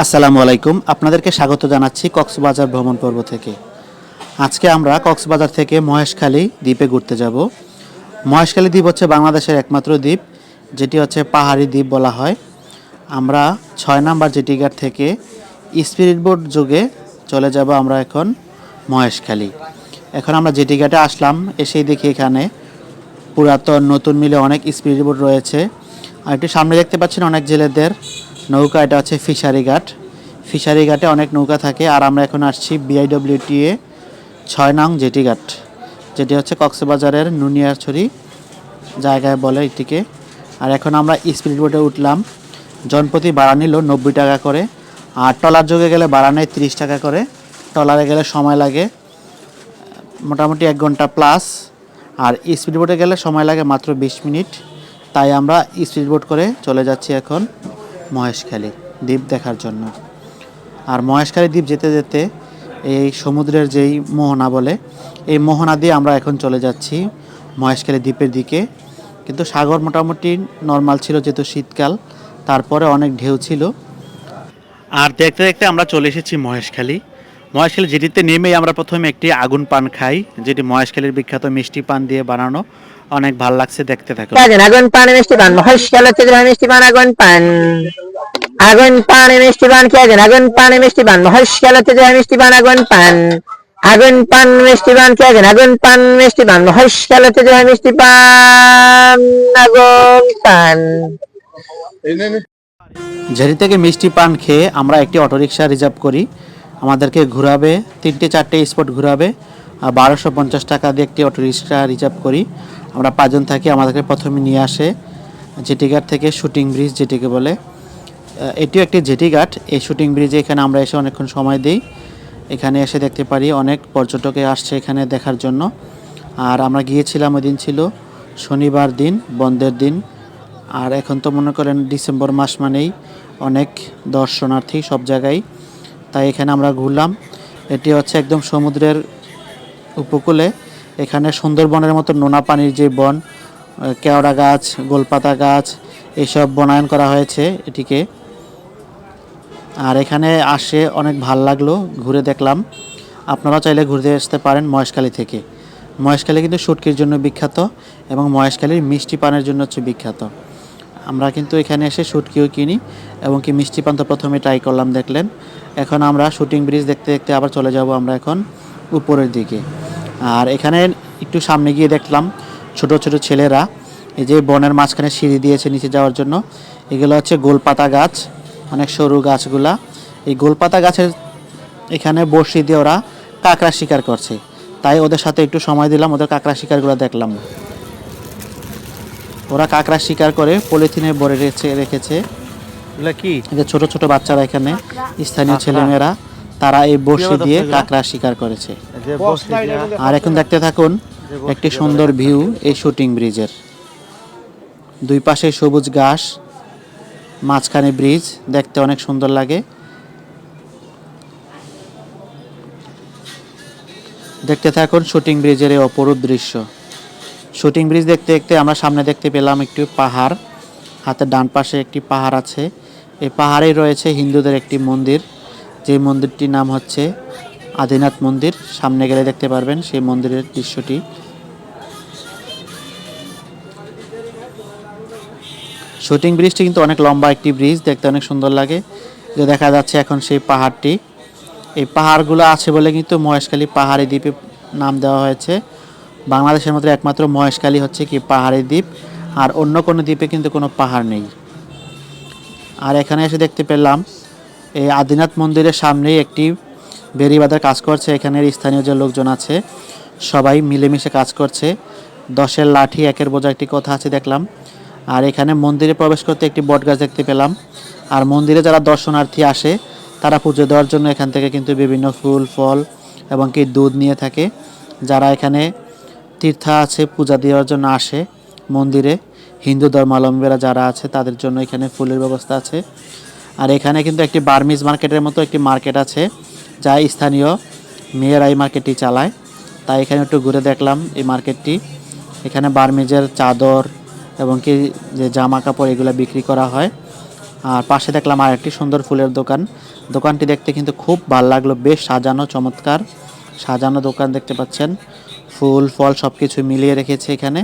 আসসালামু আলাইকুম, আপনাদেরকে স্বাগত জানাচ্ছি কক্সবাজার ভ্রমণ পর্ব থেকে। আজকে আমরা কক্সবাজার থেকে মহেশখালী দ্বীপে ঘুরতে যাব। মহেশখালী দ্বীপ হচ্ছে বাংলাদেশের একমাত্র দ্বীপ, যেটি হচ্ছে পাহাড়ি দ্বীপ বলা হয়। আমরা 6 নাম্বার জেটি ঘাট থেকে স্পিরিট বোট যোগে চলে যাব আমরা এখন মহেশখালী। এখন আমরা জেটি ঘাটে আসলাম, এসেই দেখি এখানে পুরাতন নতুন মিলে অনেক স্পিরিট বোট রয়েছে। আর একটু সামনে দেখতে পাচ্ছেন অনেক জেলেদের নৌকা, এটা হচ্ছে ফিশারি ঘাট। ফিশারি ঘাটে অনেক নৌকা থাকে। আর আমরা এখন আসছি BIWTA 6 নং জেটি ঘাট, যেটি হচ্ছে কক্সবাজারের নুনিয়াছড়ি জায়গায় বলে এটিকে। আর এখন আমরা স্পিড বোটে উঠলাম। জনপ্রতি ভাড়া নিল 90 টাকা করে, আর ট্রলার যোগে গেলে ভাড়া নেয় 30 টাকা করে। ট্রলারে গেলে সময় লাগে মোটামুটি 1 ঘন্টা প্লাস, আর স্পিড বোটে গেলে সময় লাগে মাত্র 20 মিনিট। তাই আমরা স্পিড বোট করে চলে যাচ্ছি এখন মহেশখালী দ্বীপ দেখার জন্য। আর মহেশখালী দ্বীপ যেতে যেতে এই সমুদ্রের যেই মোহনা বলে, এই মোহনা দিয়ে আমরা এখন চলে যাচ্ছি মহেশখালী দ্বীপের দিকে। কিন্তু সাগর মোটামুটি নর্মাল ছিল, যেহেতু শীতকাল, তারপরে অনেক ঢেউ ছিল। আর দেখতে দেখতে আমরা চলে এসেছি মহেশখালী। মহেশখালী যেটিতে নেমেই আমরা প্রথমে একটি আগুন পান খাই, যেটি মহেশখালীর বিখ্যাত মিষ্টি পান দিয়ে বানানো। অনেক ভালো লাগছে, দেখতে থাকুন। আগুন পান মিষ্টি পান মহেশখালী থেকে মিষ্টি পান আগুন পান মিষ্টি পান খেয়ে যান। আগুন পান মিষ্টি পান মহেশখালী থেকে মিষ্টি পান আগুন পান মিষ্টি পান খেয়ে যান। আগুন পান মিষ্টি পান মহেশখালী থেকে মিষ্টি পান আগুন পান। ঝেড়ি থেকে মিষ্টি পান খেয়ে আমরা একটি অটোরিকশা রিজার্ভ করি। আমাদেরকে ঘোরাবে 3-4টে স্পট ঘোরাবে, আর 1250 টাকা দিয়ে একটি অটোরিকশা রিজার্ভ করি। আমরা 5 জন থাকি। আমাদেরকে প্রথমে নিয়ে আসে জেটিঘাট থেকে শুটিং ব্রিজ যেটিকে বলে। এটিও একটি জেটিঘাট। এই শুটিং ব্রিজে এখানে আমরা এসে অনেকক্ষণ সময় দিই। এখানে এসে দেখতে পারি অনেক পর্যটকে আসছে এখানে দেখার জন্য। আর আমরা গিয়েছিলাম, ওই দিন ছিল শনিবার দিন, বন্ধের দিন। আর এখন তো মনে করেন ডিসেম্বর মাস মানেই অনেক দর্শনার্থী সব জায়গায়, তাই এখানে আমরা ঘুরলাম। এটি হচ্ছে একদম সমুদ্রের উপকূলে। এখানে সুন্দরবনের মতো নোনা পানির যে বন, কেওড়া গাছ, গোলপাতা গাছ, এইসব বনায়ন করা হয়েছে এটিকে। আর এখানে আসে অনেক ভাল লাগলো, ঘুরে দেখলাম। আপনারাও চাইলে ঘুরতে আসতে পারেন মহেশখালী থেকে। মহেশখালী কিন্তু শুটকির জন্য বিখ্যাত, এবং মহেশখালীর মিষ্টি পানের জন্য হচ্ছে বিখ্যাত। আমরা কিন্তু এখানে এসে শুটকিও কিনি, এবং কি মিষ্টি পান তো প্রথমে ট্রাই করলাম, দেখলেন। এখন আমরা শুটিং ব্রিজ দেখতে দেখতে আবার চলে যাব আমরা এখন উপরের দিকে। আর এখানে একটু সামনে গিয়ে দেখলাম ছোট ছোট ছেলেরা এই যে বনের মাঝখানে সিঁড়ি দিয়েছে নিচে যাওয়ার জন্য। এগুলো হচ্ছে গোলপাতা গাছ, অনেক সরু গাছগুলা। এই গোলপাতা গাছের এখানে বড়শি দিয়ে ওরা কাঁকড়া শিকার করছে, তাই ওদের সাথে একটু সময় দিলাম, ওদের কাঁকড়া শিকারগুলো দেখলাম। ওরা কাঁকড়া শিকার করে পলিথিনে ভরে রেখেছে। এগুলা কি? এই যে ছোট ছোট বাচ্চারা, এখানে স্থানীয় ছেলেমেয়েরা, তারা এই বড়শি দিয়ে কাঁকড়া শিকার করেছে। আর এখন দেখতে থাকুন একটি সুন্দর ভিউ এই শুটিং ব্রিজের। দুই পাশে সবুজ ঘাস, মাঝখানে ব্রিজ, দেখতে অনেক সুন্দর লাগে। দেখতে থাকুন শুটিং ব্রিজের এই অপরূপ দৃশ্য। শুটিং ব্রিজ দেখতে দেখতে আমরা সামনে দেখতে পেলাম একটি পাহাড়। হাতের ডান পাশে একটি পাহাড় আছে। এই পাহাড়েই রয়েছে হিন্দুদের একটি মন্দির, যে মন্দিরটির নাম হচ্ছে আদিনাথ মন্দির। সামনে গেলে দেখতে পারবেন সেই মন্দিরের দৃশ্যটি। শুটিং ব্রিজটি কিন্তু অনেক লম্বা একটি ব্রিজ, দেখতে অনেক সুন্দর লাগে। যে দেখা যাচ্ছে এখন সেই পাহাড়টি। এই পাহাড়গুলো আছে বলে কিন্তু মহেশখালী পাহাড়ি দ্বীপে নাম দেওয়া হয়েছে। বাংলাদেশের মধ্যে একমাত্র মহেশখালী হচ্ছে কি পাহাড়ি দ্বীপ, আর অন্য কোনো দ্বীপে কিন্তু কোনো পাহাড় নেই। আর এখানে এসে দেখতে পেলাম এই আদিনাথ মন্দিরের সামনেই একটি বেড়িবাঁধের কাজ করছে। এখানের স্থানীয় যে লোকজন আছে সবাই মিলেমিশে কাজ করছে। 10-এর লাঠি 1-এর বোঝা একটি কথা আছে দেখলাম। আর এখানে মন্দিরে প্রবেশ করতে একটি বটগাছ দেখতে পেলাম। আর মন্দিরে যারা দর্শনার্থী আসে তারা পুজো দেওয়ার জন্য এখান থেকে কিন্তু বিভিন্ন ফুল ফল এবং কি দুধ নিয়ে থাকে। যারা এখানে তীর্থা আছে পূজা দেওয়ার জন্য আসে মন্দিরে, হিন্দু ধর্মাবলম্বীরা যারা আছে তাদের জন্য এখানে ফুলের ব্যবস্থা আছে। আর এখানে কিন্তু একটি বার্মিজ মার্কেটের মতো একটি মার্কেট আছে, যা স্থানীয় মেয়েরা এই মার্কেটটি চালায়। তাই এখানে একটু ঘুরে দেখলাম এই মার্কেটটি। এখানে বার্মিজের চাদর এবং কি যে জামা কাপড় এগুলো বিক্রি করা হয়। আর পাশে দেখলাম আর একটি সুন্দর ফুলের দোকান। দোকানটি দেখতে কিন্তু খুব ভালো লাগলো, বেশ সাজানো, চমৎকার সাজানো দোকান দেখতে পাচ্ছেন। ফুল ফল সব কিছু মিলিয়ে রেখেছে এখানে।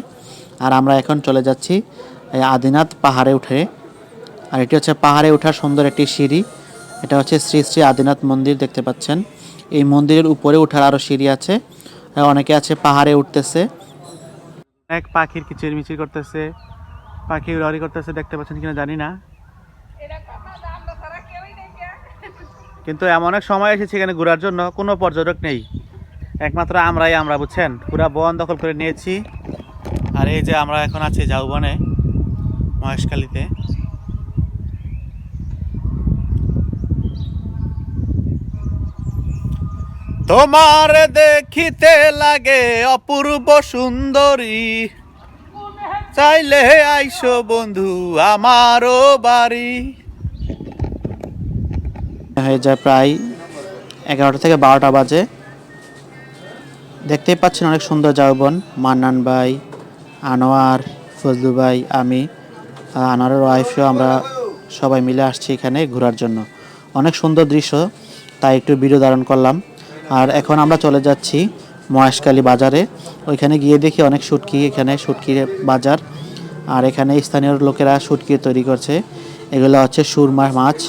আর আমরা এখন চলে যাচ্ছি এই আদিনাথ পাহাড়ে উঠে। আর এটি হচ্ছে পাহাড়ে ওঠার সুন্দর একটি সিঁড়ি। এটা হচ্ছে শ্রী শ্রী আদিনাথ মন্দির দেখতে পাচ্ছেন। এই মন্দিরের উপরে ওঠার আরও সিঁড়ি আছে। অনেকে আছে পাহাড়ে উঠতেছে, অনেক পাখির কিচিরমিচির করতেছে, পাখি উড়াউড়ি করতেছে, দেখতে পাচ্ছেন কিনা জানি না। কিন্তু এমন এক সময় এসেছে এখানে ঘোরার জন্য কোনো পর্যটক নেই, একমাত্র আমরা বুঝছেন, পুরা বন দখল করে নিয়েছি। আর এই যে আমরা এখন আছি ঝাউবনে, মহেশখালীতে। তোমার দেখিতে লাগে অপূর্ব সুন্দরী, চাইলে আইসো বন্ধু আমারও বাড়ি। হয়ে যায় প্রায় 11টা থেকে 12টা বাজে। দেখতেই পাচ্ছেন অনেক সুন্দর ঝাউবন। মান্নান ভাই, আনোয়ার, ফজলু ভাই, আমি, আনোয়ারের ওয়াইফও, আমরা সবাই মিলে আসছি এখানে ঘোরার জন্য। অনেক সুন্দর দৃশ্য, তাই একটু ভিডিও ধারণ করলাম। আর এখন আমরা চলে যাচ্ছি মহেশখালী বাজারে। ওইখানে গিয়ে দেখি অনেক শুটকি, এখানে শুটকির বাজার। আর এখানে স্থানীয় লোকেরা শুটকি তৈরি করছে। এগুলো হচ্ছে সুরমা মাছ।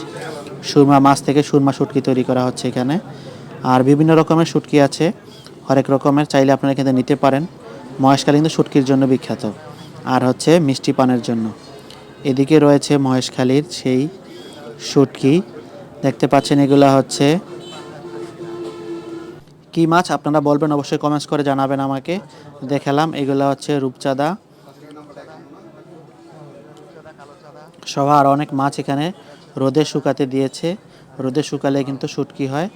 সুরমা মাছ থেকে সুরমা শুটকি তৈরি করা হচ্ছে এখানে। আর বিভিন্ন রকমের শুটকি আছে, হরেক রকমের, চাইলে আপনারা এখানে নিতে পারেন। মহেশখালী কিন্তু শুটকির জন্য বিখ্যাত, আর হচ্ছে মিষ্টি পানের জন্য। এদিকে রয়েছে মহেশখালীর সেই শুটকি, দেখতে পাচ্ছেন। এগুলো হচ্ছে কি মাছ আপনারা বলবেন, অবশ্যই কমেন্টস করে জানাবেন আমাকে। দেখালাম এগুলো হচ্ছে রূপচাঁদা সহ আর অনেক মাছ এখানে রোদে শুকাতে দিয়েছে। রোদে শুকালে কিন্তু শুটকি হয়।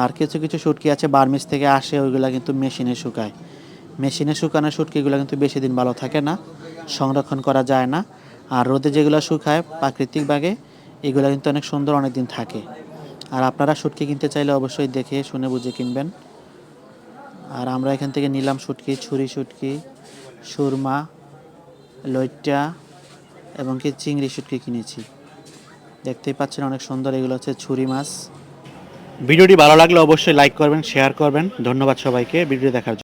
আর কিছু কিছু শুটকি আছে বার্মিজ থেকে আসে, ওইগুলো কিন্তু মেশিনে শুকায়। মেশিনে শুকানো শুটকিগুলো কিন্তু বেশি দিন ভালো থাকে না, সংরক্ষণ করা যায় না। আর রোদে যেগুলো শুকায় প্রাকৃতিকভাবে, এগুলো কিন্তু অনেক সুন্দর, অনেক দিন থাকে। আর আপনারা শুটকি কিনতে চাইলে অবশ্যই দেখে শুনে বুঝে কিনবেন। আর আমরা এখান থেকে নিলাম শুটকি, ছুরি শুটকি, সুরমা, লইট্টা এবং কি চিংড়ি শুটকি কিনেছি। দেখতেই পাচ্ছেন অনেক সুন্দর, এগুলো হচ্ছে ছুরি মাছ। ভিডিওটি ভালো লাগলে অবশ্যই লাইক করবেন, শেয়ার করবেন। ধন্যবাদ সবাইকে ভিডিও দেখার জন্য।